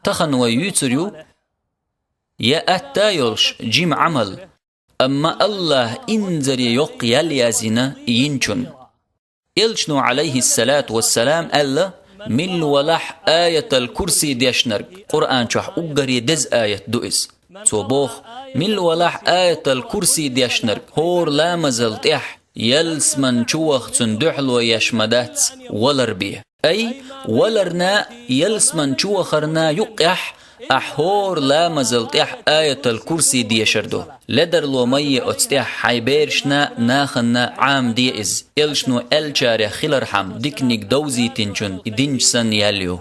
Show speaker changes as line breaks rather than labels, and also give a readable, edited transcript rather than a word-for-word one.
تخن ويوتريو يا أتايلش جيم عمل أما الله إنزر يق يليازنا ينشن إلشنو عليه الصلاة والسلام ألا من ولح آية الكرسي ديشنرق قرآن شح أقري دز آية دوئس صبوخ من ولح آية الكرسي ديشنرق هور لا مزلت يلس من شوخ تندحل ويشمدات ولربيه أي ولرنا يلس من شوخرنا يقح أحور لا مزلت آية الكرسي دي شردو لدر لو مي أتستيح حيبيرشنا ناخنا عام دي إز إلشنو الشارع خلرحم ديكنيك دوزي تنشن دينجسن ياليو